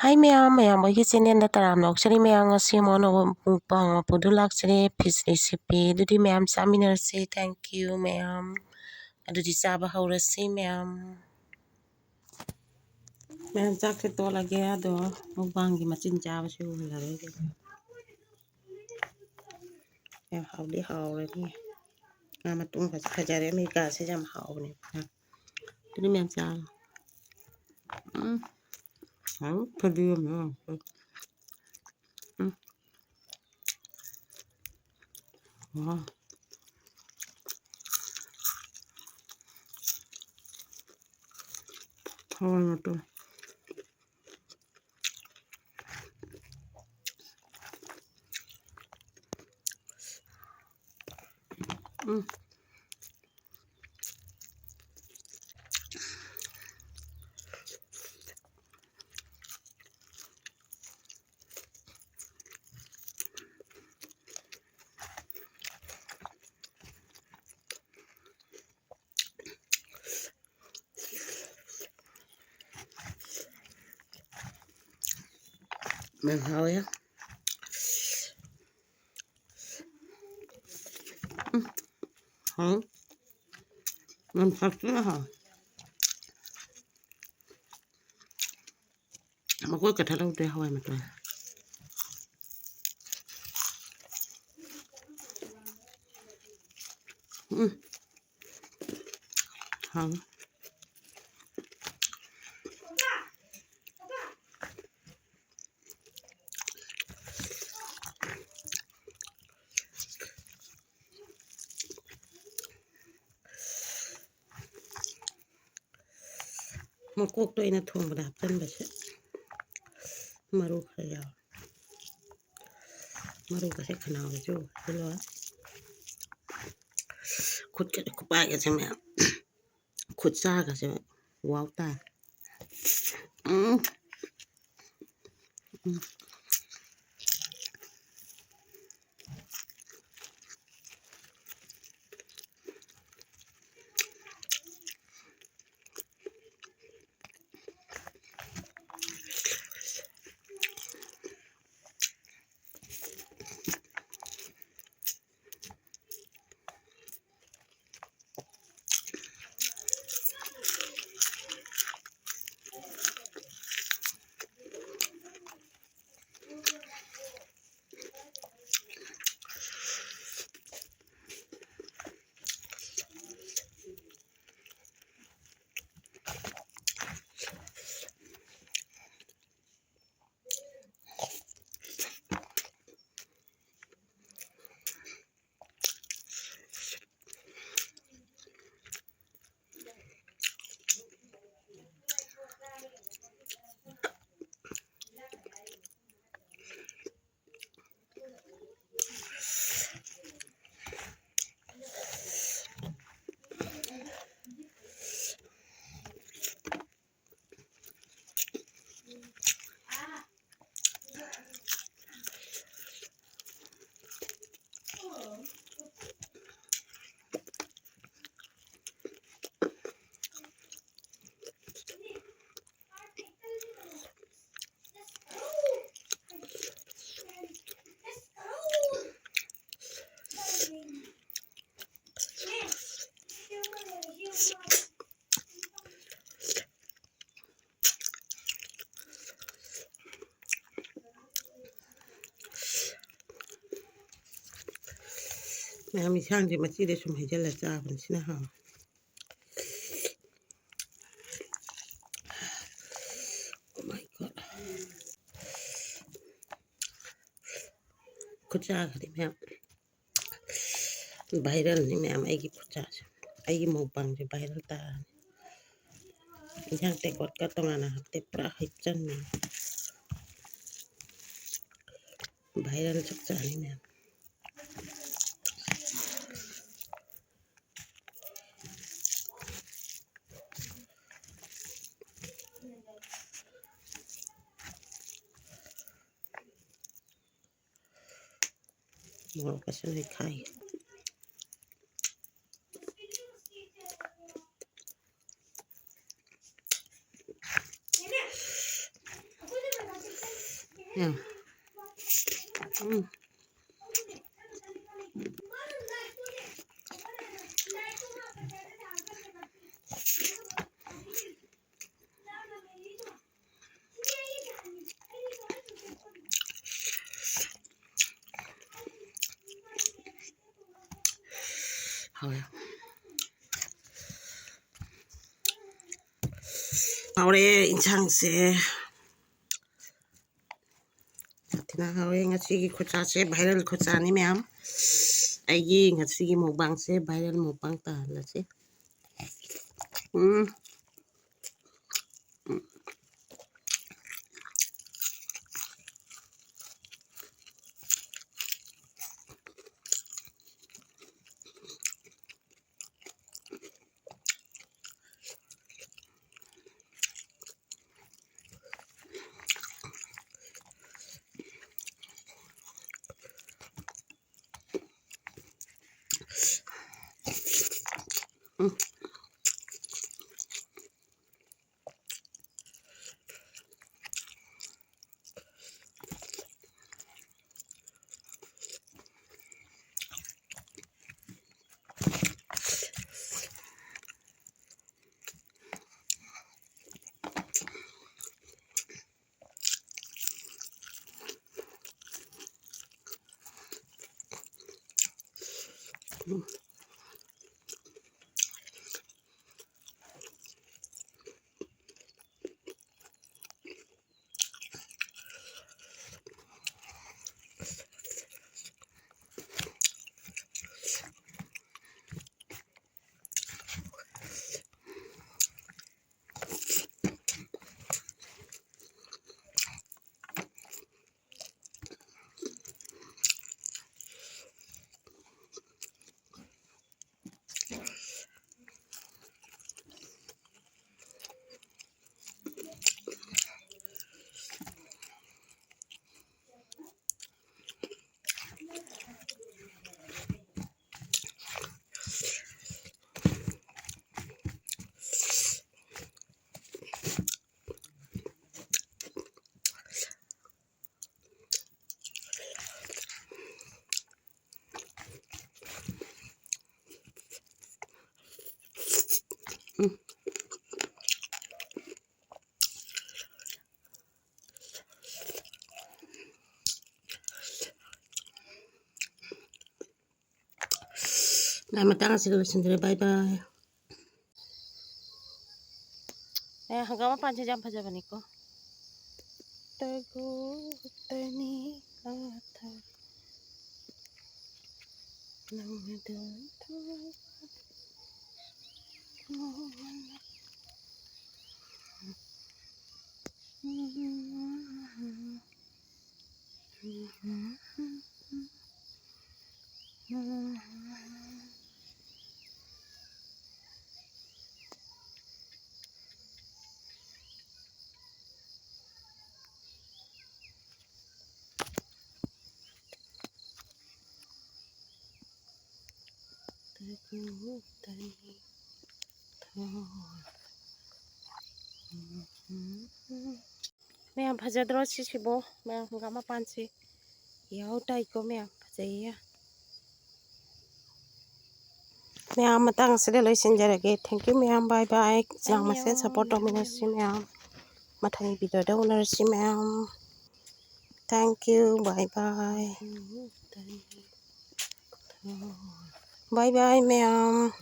Hi ma'am ꯑꯩꯒꯤ ꯆꯦꯅꯦꯜꯗ ꯇꯔꯥꯝꯅ ꯑꯣꯛꯆꯔꯤ ꯃꯌꯥꯝ ꯉꯁꯤ ꯑꯃꯨꯛ ꯑꯅꯧꯕ ꯃꯨꯛꯕꯥꯡ ꯑꯄꯨꯗꯨ ꯂꯥꯛꯆꯔꯦ ꯐꯤꯁ ꯔꯦꯁꯤꯄꯤ ꯑꯗꯨꯗꯤ ꯃꯌꯥꯝ ꯆꯥꯃꯤꯟꯅꯔꯁꯤ ꯊꯦꯡk you ꯃꯌꯥꯝ ꯑꯗꯨꯗꯤ ꯆꯥꯕ ꯍꯧꯔꯁꯤ ꯃꯌꯥꯝ ꯆꯥꯛꯁꯦ ꯇꯣꯠꯂꯒꯦ ꯑꯗꯣ ꯃꯨꯛꯕꯥꯡꯒꯤ ꯃꯆꯤꯟ ꯆꯥꯕꯁꯤ ꯎꯍꯜꯂꯔꯣꯏꯒꯦ ꯌꯥꯝ ꯍꯥꯎꯗꯤ ꯍꯥꯎꯔꯅꯤ ꯉꯥ ꯃꯇꯨꯡꯒꯁꯦ ꯐꯖꯔꯦ ꯑꯃꯦꯔꯤꯀꯥꯁꯦ ꯌꯥꯝ ꯍꯥꯎꯕꯅꯦ ꯑꯗꯨꯗꯤ ꯃꯌꯥꯝ ꯆꯥꯔꯣ ꯐꯗꯤꯒꯣꯝ 와. 하와이 또. Men hawaii. Men sakit ha. Makoi ka thalaw te hawaii mato. Makok to ina thongbada happenbase maru khara yaw maru kase khanaw jo hello khut ke kupa ke se me khut sa ka se wow ta Mẹ sang thì mà chỉ để sum hay là cha vẫn xin ha. Oh my god. Kucha cái mẹ. Viral ni mẹ ai cái kucha. Ai cái mukbang thì viral ta. Yang te kot ka tong ana te pra hit chan mẹ. Viral chắc chắn ni mẹ. Mau kasi na khai. 야. Hore insang se tina hore ngasi gi khocha se viral khocha ni ma'am ai gi ngasi gi mukbang se viral mukbang ta la se Nah, matang sila sendiri. Bye bye. Hanggang panjang jam aja baniko. Tago tani latar. Namadan Ma'am, phajadro sisibo. Ma'am, hanggang mapansi. Yaw tay ko ma'am. Phajaya. Ma'am, matang sila loisin jarage. Thank you ma'am. Bye bye. Jangan masih support dominasi ma'am. Matang video dah unersi ma'am. Thank you. Bye bye. Bye bye ma'am.